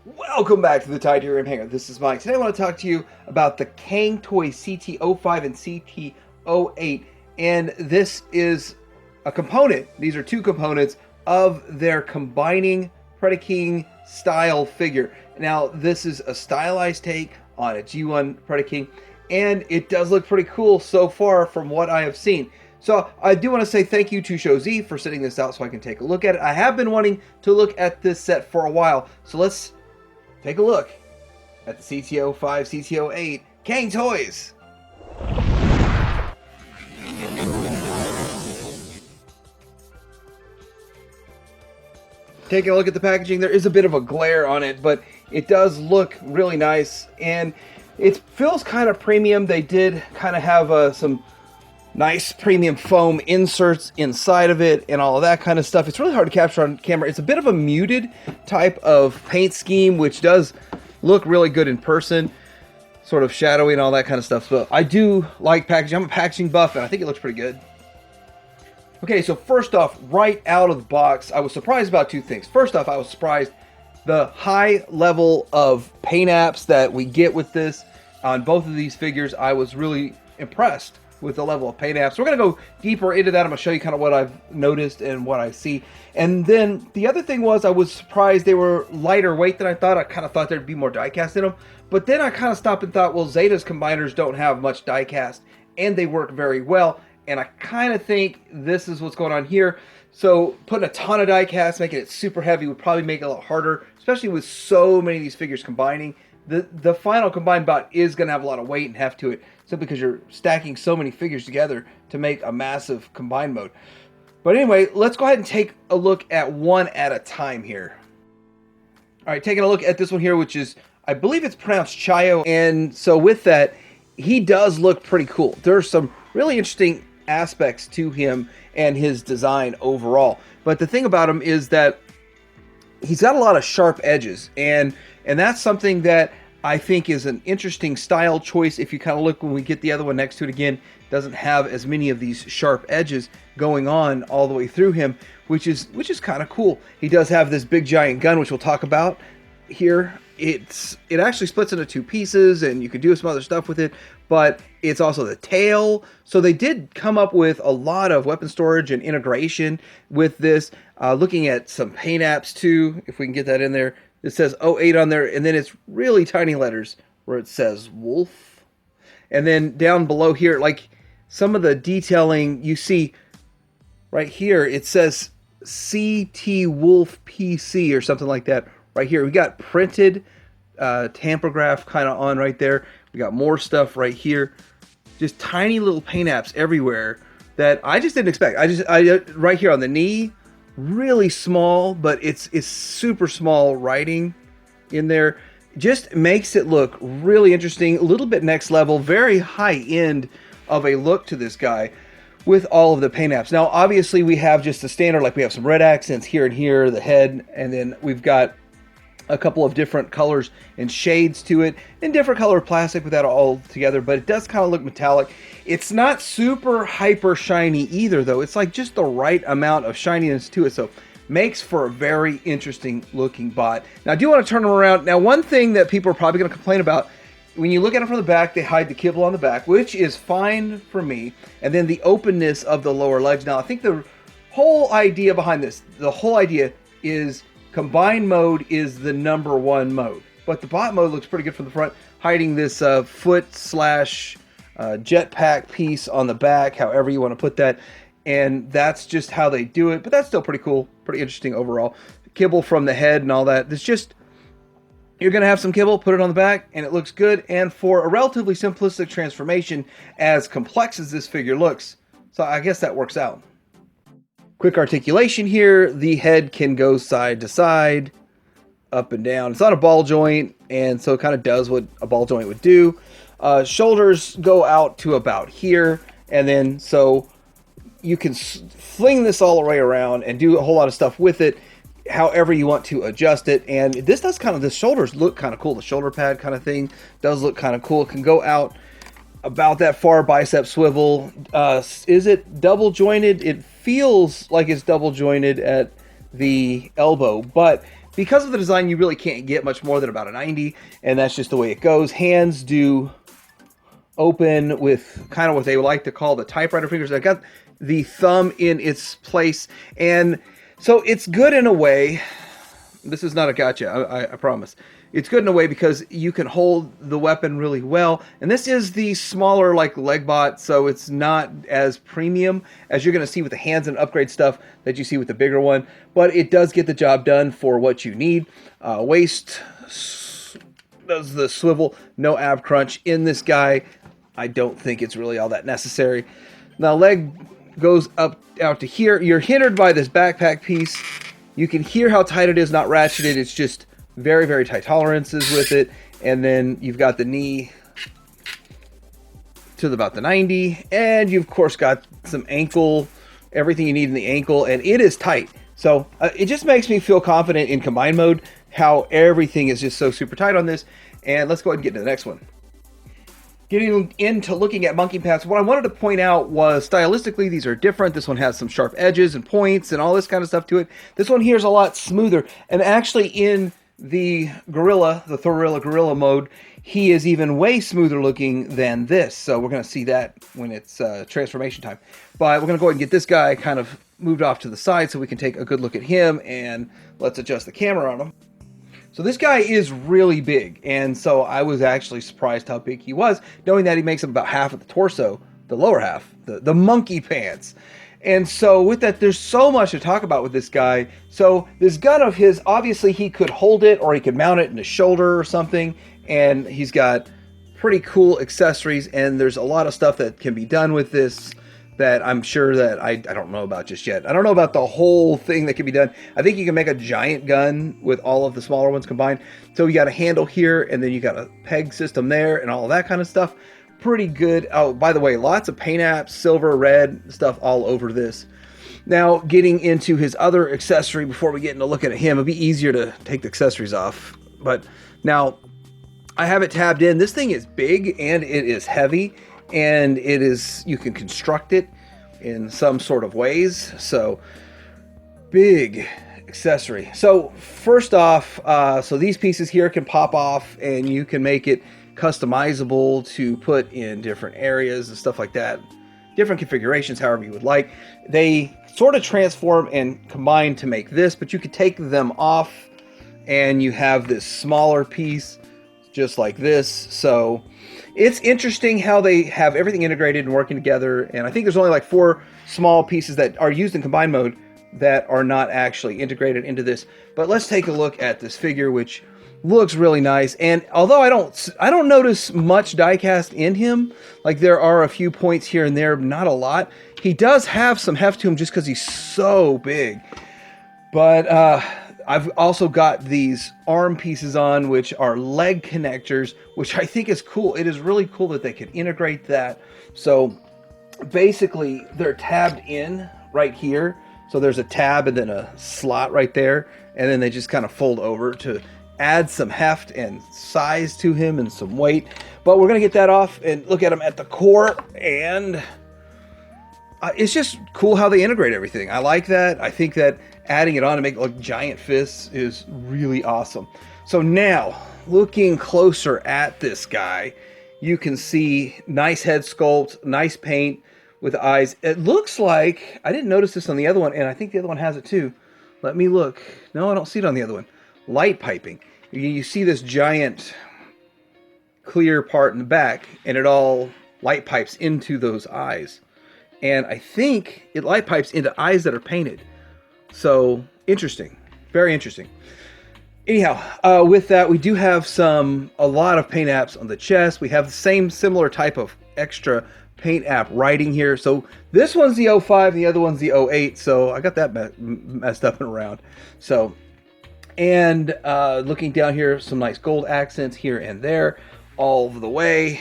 Welcome back to the Titanium Hangar. This is Mike. Today I want to talk to you about the Cang-Toys CT-05 and CT-08. And this is a component. These are two components of their combining Predaking style figure. Now, this is a stylized take on a G1 Predaking, and it does look pretty cool so far from what I have seen. So I do want to say thank you to Chiyou-05 for sending this out so I can take a look at it. I have been wanting to look at this set for a while, so let's take a look at the CT-05, CT-08 Cang-Toys. Taking a look at the packaging, there is a bit of a glare on it, but it does look really nice, and it feels kind of premium. They did kind of have some nice premium foam inserts inside of it and all of that kind of stuff. It's really hard to capture on camera. It's a bit of a muted type of paint scheme, which does look really good in person, sort of shadowy and all that kind of stuff. So I do like packaging. I'm a packaging buff, and I think it looks pretty good. Okay, so first off, right out of the box, I was surprised about two things. First off, I was surprised the high level of paint apps that we get with this on both of these figures. I was really impressed with the level of paint apps. We're going to go deeper into that. I'm going to show you kind of what I've noticed and what I see. And then the other thing was I was surprised they were lighter weight than I thought. I kind of thought there'd be more die cast in them. But then I kind of stopped and thought, well, Zeta's combiners don't have much die cast, and they work very well. And I kind of think this is what's going on here. So putting a ton of die cast, making it super heavy, would probably make it a lot harder, especially with so many of these figures combining. The final combined bot is going to have a lot of weight and heft to it, simply because you're stacking so many figures together to make a massive combined mode. But anyway, let's go ahead and take a look at one at a time here. All right, taking a look at this one here, which is, I believe it's pronounced Chiyou. And so with that, he does look pretty cool. There's some really interesting aspects to him and his design overall. But the thing about him is that he's got a lot of sharp edges, and that's something that I think is an interesting style choice. If you kind of look when we get the other one next to it again, doesn't have as many of these sharp edges going on all the way through him, which is kind of cool. He does have this big giant gun, which we'll talk about here. It actually splits into two pieces, and you can do some other stuff with it, but it's also the tail. So they did come up with a lot of weapon storage and integration with this. Looking at some paint apps too, if we can get that in there. It says 08 on there, and then it's really tiny letters where it says Wolf. And then down below here, like some of the detailing you see right here, it says CT Wolf PC or something like that. Right here, we got printed tampergraph kind of on right there. We got more stuff right here. Just tiny little paint apps everywhere that I just didn't expect. I right here on the knee, really small, but it's super small writing in there. Just makes it look really interesting, a little bit next level, very high end of a look to this guy with all of the paint apps. Now, obviously, we have just the standard, like we have some red accents here and here, the head, and then we've got a couple of different colors and shades to it, and different color plastic with that all together, but it does kind of look metallic. It's not super hyper shiny either, though. It's like just the right amount of shininess to it, so makes for a very interesting looking bot. Now, I do want to turn them around. Now, one thing that people are probably going to complain about, when you look at it from the back, they hide the kibble on the back, which is fine for me, and then the openness of the lower legs. Now, I think the whole idea behind this, the whole idea is combined mode is the #1 mode, but the bot mode looks pretty good from the front, hiding this foot slash jetpack piece on the back, however you want to put that, and that's just how they do it. But that's still pretty cool, pretty interesting overall. Kibble from the head and all that. It's just, you're going to have some kibble, put it on the back, and it looks good. And for a relatively simplistic transformation, as complex as this figure looks, so I guess that works out. Quick articulation here. The head can go side to side, up and down. It's not a ball joint, and so it kind of does what a ball joint would do. Shoulders go out to about here, and then so you can fling this all the way around and do a whole lot of stuff with it, however you want to adjust it. And this does kind of, the shoulders look kind of cool. The shoulder pad kind of thing does look kind of cool. It can go out about that far, bicep swivel. Is it double jointed? It feels like it's double jointed at the elbow, but because of the design, you really can't get much more than about a 90, and that's just the way it goes. Hands do open with kind of what they like to call the typewriter fingers. I got the thumb in its place, and so it's good in a way. This is not a gotcha, I promise. It's good in a way because you can hold the weapon really well. And this is the smaller like Legbot, so it's not as premium as you're going to see with the hands and upgrade stuff that you see with the bigger one. But it does get the job done for what you need. Waist does the swivel, no ab crunch in this guy. I don't think it's really all that necessary. Now leg goes up out to here. You're hindered by this backpack piece. You can hear how tight it is, not ratcheted. It's just very, very tight tolerances with it. And then you've got the knee to about the 90. And you've, of course, got some ankle, everything you need in the ankle. And it is tight. So it just makes me feel confident in combined mode, how everything is just so super tight on this. And let's go ahead and get to the next one. Getting into looking at monkey pads, what I wanted to point out was stylistically, these are different. This one has some sharp edges and points and all this kind of stuff to it. This one here is a lot smoother. And actually in the Gorilla, the Thorgorilla Gorilla mode, he is even way smoother looking than this. So we're going to see that when it's transformation time. But we're going to go ahead and get this guy kind of moved off to the side so we can take a good look at him, and let's adjust the camera on him. So this guy is really big, and so I was actually surprised how big he was, knowing that he makes up about half of the torso, the lower half, the monkey pants. And so with that, there's so much to talk about with this guy. So this gun of his, obviously he could hold it or he could mount it in his shoulder or something, and he's got pretty cool accessories, and there's a lot of stuff that can be done with this that I'm sure that I don't know about just yet. I don't know about the whole thing that can be done. I think you can make a giant gun with all of the smaller ones combined. So you got a handle here, and then you got a peg system there, and all of that kind of stuff. Pretty good. Oh, by the way, lots of paint apps, silver, red, stuff all over this. Now, getting into his other accessory before we get into looking at him, it'd be easier to take the accessories off. But now, I have it tabbed in. This thing is big, and it is heavy. And it is, you can construct it in some sort of ways. So big accessory. So first off, so these pieces here can pop off, and you can make it customizable to put in different areas and stuff like that. Different configurations, however you would like. They sort of transform and combine to make this, but you could take them off and you have this smaller piece just like this. So it's interesting how they have everything integrated and working together. And I think there's only like 4 small pieces that are used in combined mode that are not actually integrated into this. But let's take a look at this figure, which looks really nice. And although I don't notice much diecast in him, like there are a few points here and there, not a lot. He does have some heft to him just because he's so big. But I've also got these arm pieces on, which are leg connectors, which I think is cool. It is really cool that they can integrate that. So basically they're tabbed in right here. So there's a tab and then a slot right there. And then they just kind of fold over to add some heft and size to him and some weight. But we're going to get that off and look at him at the core. And it's just cool how they integrate everything. I like that. I think that adding it on to make like giant fists is really awesome. So now, looking closer at this guy, you can see nice head sculpt, nice paint with eyes. It looks like, I didn't notice this on the other one, and I think the other one has it too. Let me look. No, I don't see it on the other one. Light piping. You see this giant clear part in the back, and it all light pipes into those eyes. And I think it light pipes into eyes that are painted. So interesting, very interesting. Anyhow, with that, we do have a lot of paint apps on the chest. We have the same similar type of extra paint app writing here. So this one's the 05, the other one's the 08. So I got that messed up and around. So, and looking down here, some nice gold accents here and there, all over the way.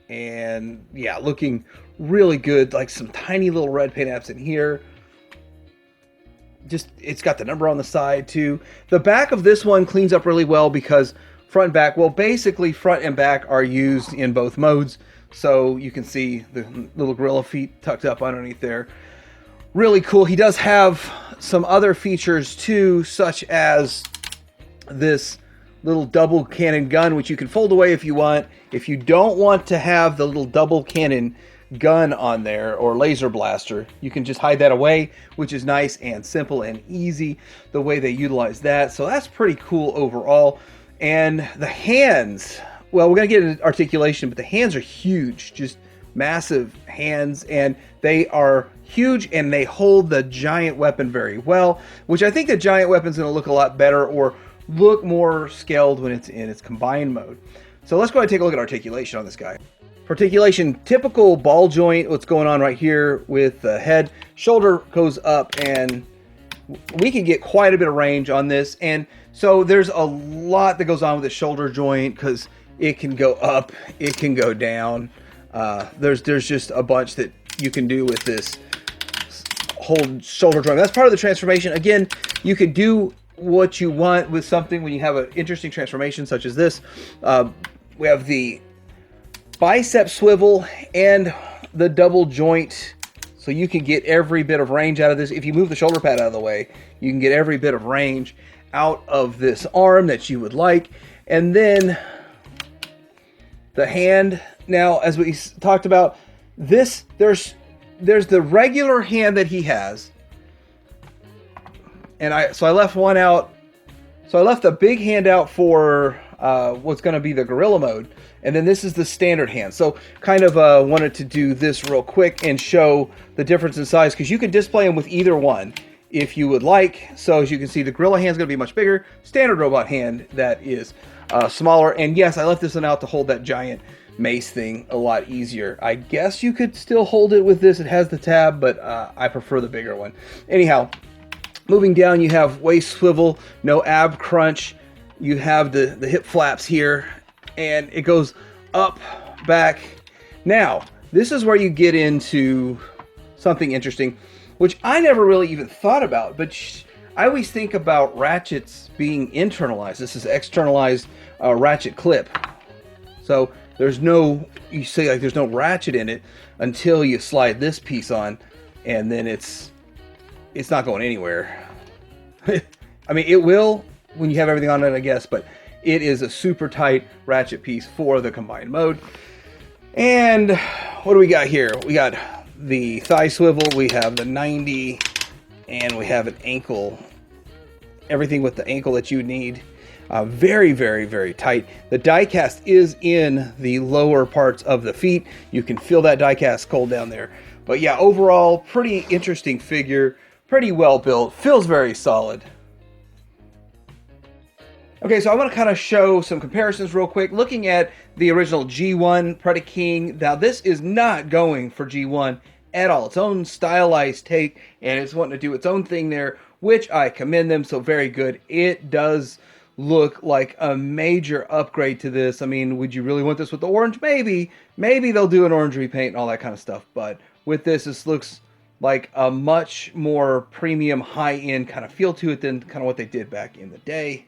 And yeah, looking really good. Like some tiny little red paint apps in here. Just, it's got the number on the side too. The back of this one cleans up really well because front and back, well, basically front and back are used in both modes. So you can see the little gorilla feet tucked up underneath there. Really cool. He does have some other features too, such as this little double cannon gun, which you can fold away if you want. If you don't want to have the little double cannon gun on there or laser blaster, you can just hide that away, which is nice and simple and easy the way they utilize that. So that's pretty cool overall. And the hands, well, we're gonna get into articulation, but the hands are huge, just massive hands, and they are huge, and they hold the giant weapon very well, which I think the giant weapon's gonna look a lot better or look more scaled when it's in its combined mode. So let's go ahead and take a look at articulation on this guy. Articulation, typical ball joint, what's going on right here with the head. Shoulder goes up, and we can get quite a bit of range on this. And so there's a lot that goes on with the shoulder joint, because it can go up, it can go down. There's just a bunch that you can do with this whole shoulder joint. That's part of the transformation. Again, you could do what you want with something when you have an interesting transformation such as this. We have the bicep swivel and the double joint, so you can get every bit of range out of this. If you move the shoulder pad out of the way, you can get every bit of range out of this arm that you would like. And then the hand. Now, as we talked about, this there's the regular hand that he has, and I left one out. So I left the big hand out for what's going to be the gorilla mode, and then this is the standard hand. So kind of wanted to do this real quick and show the difference in size, because you can display them with either one if you would like. So as you can see, the gorilla hand is going to be much bigger. Standard robot hand, that is smaller. And yes, I left this one out to hold that giant mace thing a lot easier. I guess you could still hold it with this. It has the tab, but I prefer the bigger one. Anyhow, moving down, you have waist swivel, no ab crunch. You have the hip flaps here, and it goes up, back. Now, this is where you get into something interesting, which I never really even thought about, but I always think about ratchets being internalized. This is externalized ratchet clip. So there's no, you say like there's no ratchet in it until you slide this piece on, and then it's not going anywhere. I mean, it will when you have everything on it, I guess, but it is a super tight ratchet piece for the combined mode. And what do we got here? We got the thigh swivel, we have the 90, and we have an ankle. Everything with the ankle that you need. Very, very, very tight. The die cast is in the lower parts of the feet. You can feel that die cast cold down there. But yeah, overall, pretty interesting figure. Pretty well built. Feels very solid. Okay, so I want to kind of show some comparisons real quick. Looking at the original G1 Predaking. Now, this is not going for G1 at all. Its own stylized take, and it's wanting to do its own thing there, which I commend them. So very good. It does look like a major upgrade to this. I mean, would you really want this with the orange? Maybe they'll do an orange repaint and all that kind of stuff. But with this looks like a much more premium, high-end kind of feel to it than kind of what they did back in the day.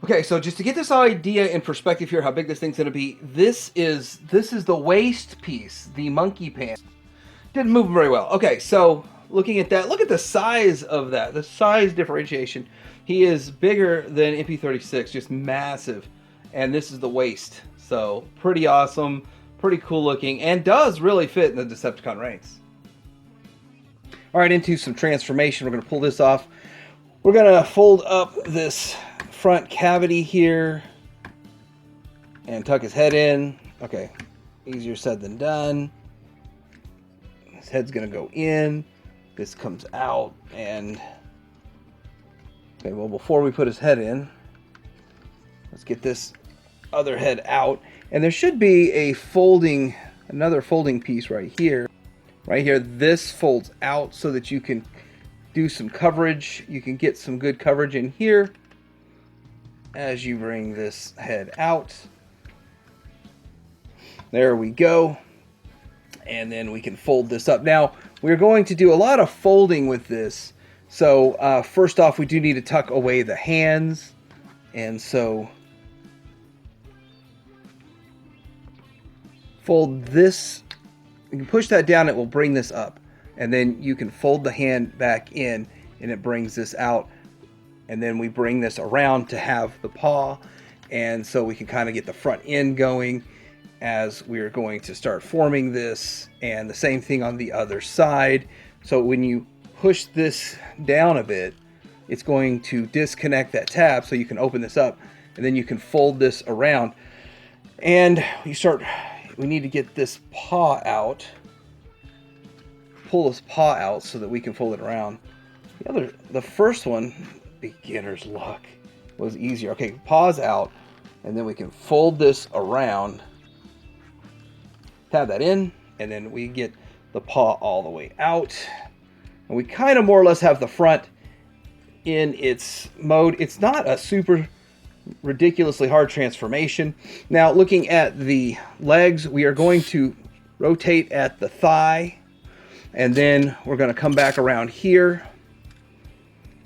Okay, so just to get this idea in perspective here, how big this thing's going to be, this is the waist piece, the monkey pants. Didn't move very well. Okay, so looking at that, look at the size of that, the size differentiation. He is bigger than MP36, just massive. And this is the waist. So pretty awesome, pretty cool looking, and does really fit in the Decepticon ranks. All right, into some transformation. We're going to pull this off. We're going to fold up this front cavity here and tuck his head in. Okay, easier said than done. His head's going to go in. This comes out, and okay, well, before we put his head in, let's get this other head out. And there should be a another folding piece right here. Right here, this folds out so that you can do some coverage. You can get some good coverage in here as you bring this head out. There we go. And then we can fold this up. Now, we're going to do a lot of folding with this. So first off, we do need to tuck away the hands. And so fold this. You can push that down, it will bring this up. And then you can fold the hand back in, and it brings this out. and then we bring this around to have the paw, and so we can kind of get the front end going as we're going to start forming this, and the same thing on the other side. So when you push this down a bit, it's going to disconnect that tab so you can open this up, and then you can fold this around. And we need to get this paw out, pull this paw out so that we can fold it around. The first one, beginner's luck, was easier. Okay, paw's out, and then we can fold this around, tab that in, and then we get the paw all the way out. And we kind of more or less have the front in its mode. It's not a super ridiculously hard transformation. Now, looking at the legs, we are going to rotate at the thigh, and then we're going to come back around here,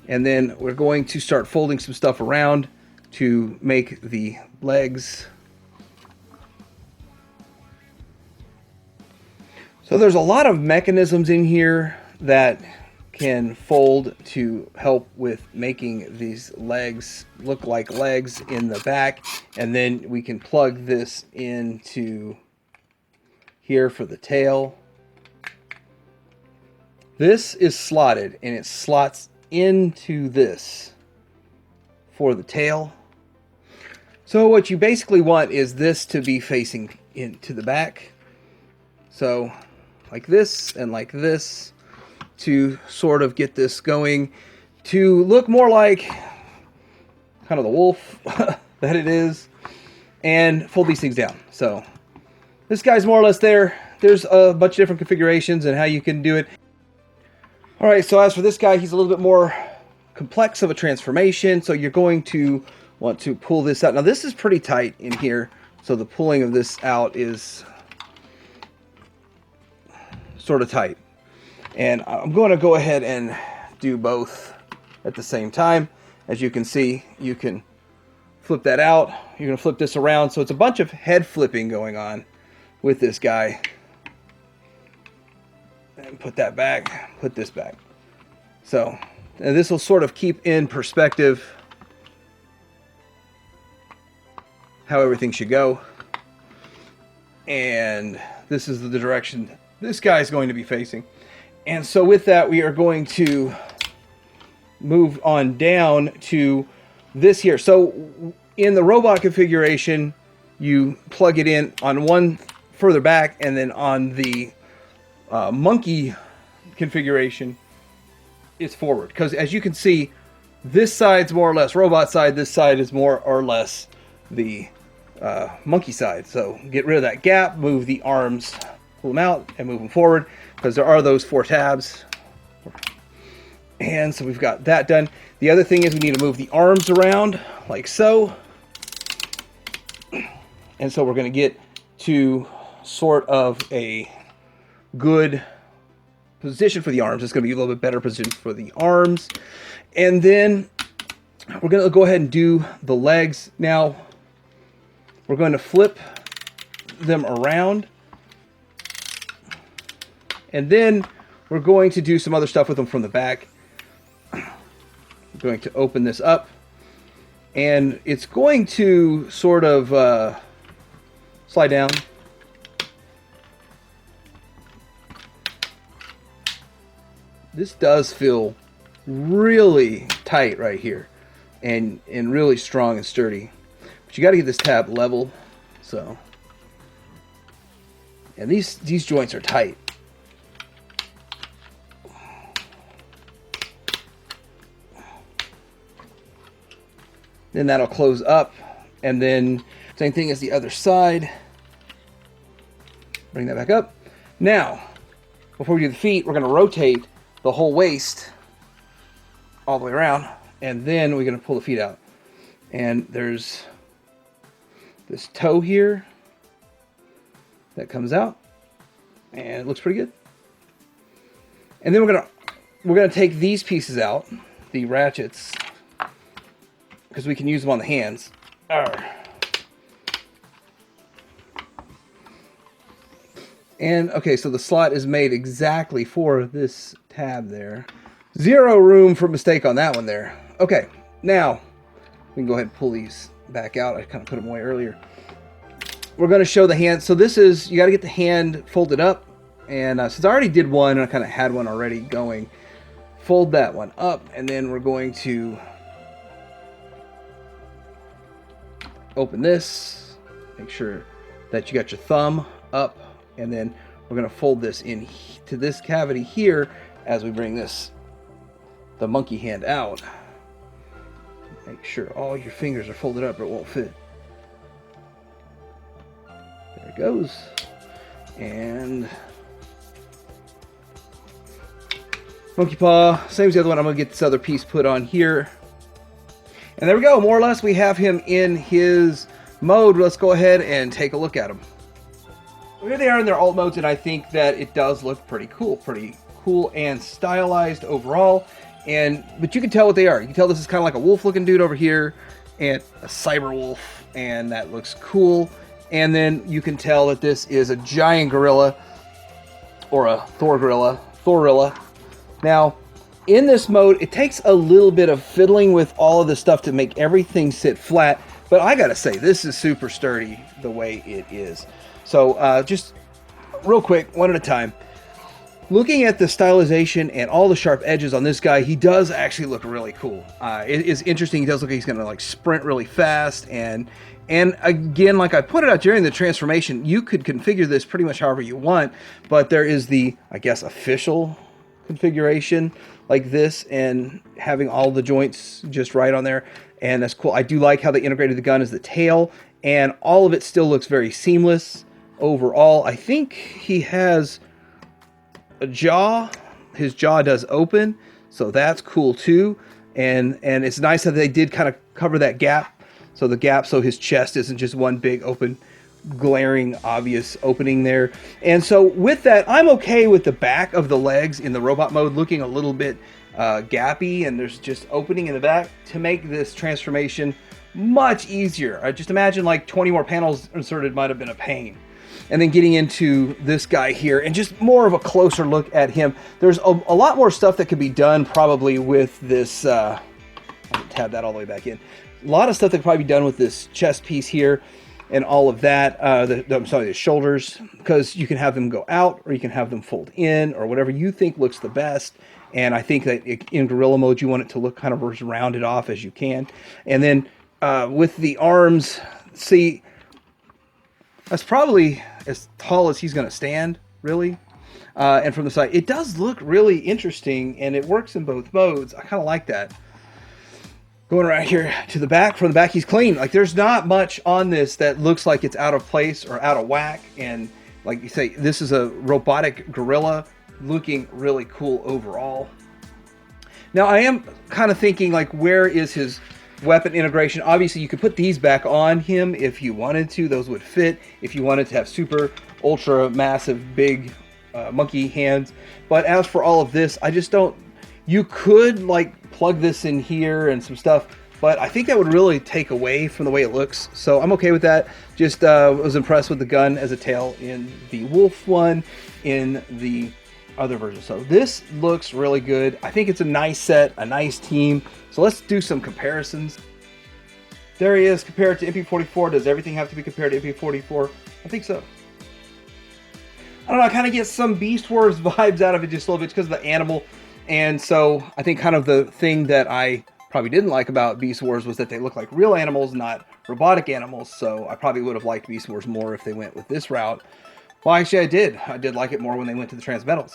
and then we're going to start folding some stuff around to make the legs. So there's a lot of mechanisms in here that can fold to help with making these legs look like legs in the back, and then we can plug this into here for the tail. This is slotted, and it slots into this for the tail. So what you basically want is this to be facing into the back, so like this and like this, to sort of get this going to look more like kind of the wolf that it is, and fold these things down. So this guy's more or less there. There's a bunch of different configurations and how you can do it. All right, so as for this guy, he's a little bit more complex of a transformation, so you're going to want to pull this out. Now this is pretty tight in here, so the pulling of this out is sort of tight. And I'm going to go ahead and do both at the same time. As you can see, you can flip that out. You're going to flip this around. So it's a bunch of head flipping going on with this guy. And put that back, put this back. So, and this will sort of keep in perspective how everything should go. And this is the direction this guy is going to be facing. And so with that, we are going to move on down to this here. So in the robot configuration, you plug it in on one further back, and then on the monkey configuration, it's forward. Because as you can see, this side's more or less robot side, this side is more or less the monkey side. So get rid of that gap, move the arms, pull them out, and move them forward, because there are those 4 tabs. And so we've got that done. The other thing is we need to move the arms around like so. And so we're going to get to sort of a good position for the arms. It's going to be a little bit better position for the arms. And then we're going to go ahead and do the legs. Now we're going to flip them around, and then we're going to do some other stuff with them from the back. I'm going to open this up, and it's going to sort of slide down. This does feel really tight right here, and really strong and sturdy. But you got to get this tab level. So, and these joints are tight. Then that'll close up, and then same thing as the other side. Bring that back up. Now, before we do the feet, we're going to rotate the whole waist all the way around, and then we're going to pull the feet out. And there's this toe here that comes out, and it looks pretty good. And then we're going to take these pieces out, the ratchets, because we can use them on the hands. And okay, so the slot is made exactly for this tab there. Zero room for mistake on that one there. Okay, Now, we can go ahead and pull these back out. I kind of put them away earlier. We're going to show the hand. So this is, you got to get the hand folded up. And since I already did one, and I kind of had one already going, fold that one up. And then we're going to open this. Make sure that you got your thumb up. And then we're going to fold this in to this cavity here as we bring the monkey hand out. Make sure all your fingers are folded up or it won't fit. There it goes. And monkey paw, same as the other one. I'm going to get this other piece put on here. And there we go. More or less we have him in his mode. Let's go ahead and take a look at him. So here they are in their alt modes, and I think that it does look pretty cool and stylized overall. But you can tell what they are. You can tell this is kind of like a wolf looking dude over here and a cyber wolf, and that looks cool. And then you can tell that this is a giant gorilla or a Thorgorilla. Now, in this mode, it takes a little bit of fiddling with all of the stuff to make everything sit flat, but I gotta say, this is super sturdy the way it is. So just real quick, one at a time. Looking at the stylization and all the sharp edges on this guy, he does actually look really cool. It is interesting. He does look like he's going to like sprint really fast. And again, like I put it out during the transformation, you could configure this pretty much however you want. But there is the, I guess, official configuration like this and having all the joints just right on there. And that's cool. I do like how they integrated the gun as the tail. And all of it still looks very seamless overall. I think he has a jaw. His jaw does open, so that's cool too. And it's nice that they did kind of cover that gap, so his chest isn't just one big open, glaring, obvious opening there. And so with that, I'm okay with the back of the legs in the robot mode looking a little bit gappy, and there's just opening in the back to make this transformation much easier. I just imagine like 20 more panels inserted might have been a pain. And then getting into this guy here and just more of a closer look at him. There's a lot more stuff that could be done probably with this. I'll tab that all the way back in. A lot of stuff that could probably be done with this chest piece here and all of that. I'm sorry, the shoulders, because you can have them go out or you can have them fold in or whatever you think looks the best. And I think that in gorilla mode, you want it to look kind of as rounded off as you can. And then with the arms, see, that's probably as tall as he's going to stand, really. And from the side, it does look really interesting, and it works in both modes. I kind of like that. Going right here to the back. From the back, he's clean. Like, there's not much on this that looks like it's out of place or out of whack. And like you say, this is a robotic gorilla looking really cool overall. Now, I am kind of thinking, like, where is his weapon integration? Obviously, you could put these back on him if you wanted to. Those would fit if you wanted to have super, ultra, massive, big monkey hands. But as for all of this, I just don't... You could, like, plug this in here and some stuff, but I think that would really take away from the way it looks. So I'm okay with that. Just was impressed with the gun as a tail in the wolf one, in the other version. So this looks really good. I think it's a nice set, a nice team. So let's do some comparisons. There he is compared to MP44. Does everything have to be compared to MP44? I think so. I don't know, I kind of get some Beast Wars vibes out of it just a little bit because of the animal. And so I think kind of the thing that I probably didn't like about Beast Wars was that they look like real animals, not robotic animals. So I probably would have liked Beast Wars more if they went with this route. Well, actually I did. I did like it more when they went to the Transmetals.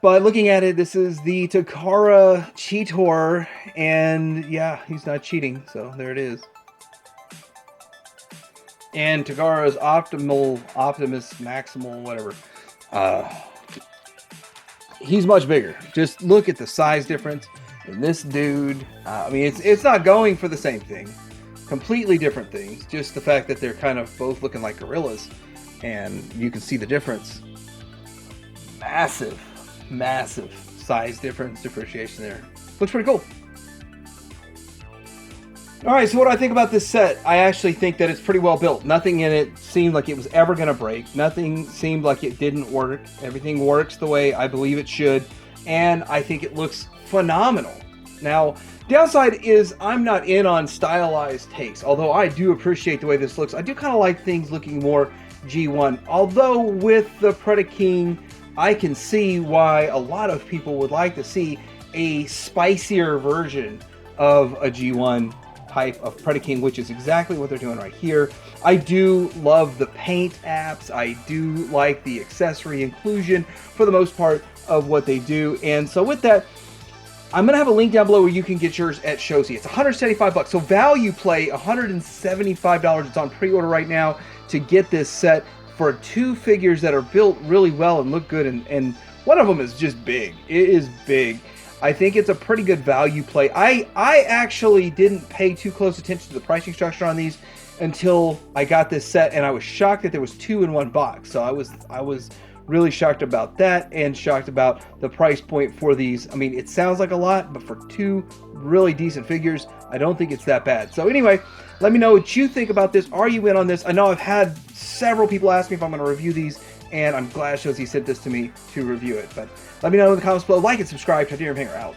But looking at it, this is the Takara Cheetor, and yeah, he's not cheating, so there it is. And Takara's Optimus, Maximal, whatever. He's much bigger. Just look at the size difference in this dude. I mean, it's not going for the same thing. Completely different things. Just the fact that they're kind of both looking like gorillas, and you can see the difference. Massive size differentiation there. Looks pretty cool. Alright, so what do I think about this set? I actually think that it's pretty well built. Nothing in it seemed like it was ever going to break. Nothing seemed like it didn't work. Everything works the way I believe it should. And I think it looks phenomenal. Now, downside is I'm not in on stylized takes. Although I do appreciate the way this looks, I do kind of like things looking more G1. Although with the Predaking, I can see why a lot of people would like to see a spicier version of a G1 type of Predaking, which is exactly what they're doing right here. I do love the paint apps. I do like the accessory inclusion for the most part of what they do. And so with that, I'm going to have a link down below where you can get yours at Shozy. It's 175 bucks. So value play, $175. It's on pre-order right now to get this set for 2 figures that are built really well and look good. And one of them is just big. It is big. I think it's a pretty good value play. I actually didn't pay too close attention to the pricing structure on these until I got this set, and I was shocked that there was 2 in one box. So I was really shocked about that, and shocked about the price point for these. I mean, it sounds like a lot, but for 2 really decent figures, I don't think it's that bad. So anyway, let me know what you think about this. Are you in on this? I know I've had several people ask me if I'm going to review these, and I'm glad Shozy sent this to me to review it. But let me know in the comments below. Like and subscribe. Titanium Hanger out.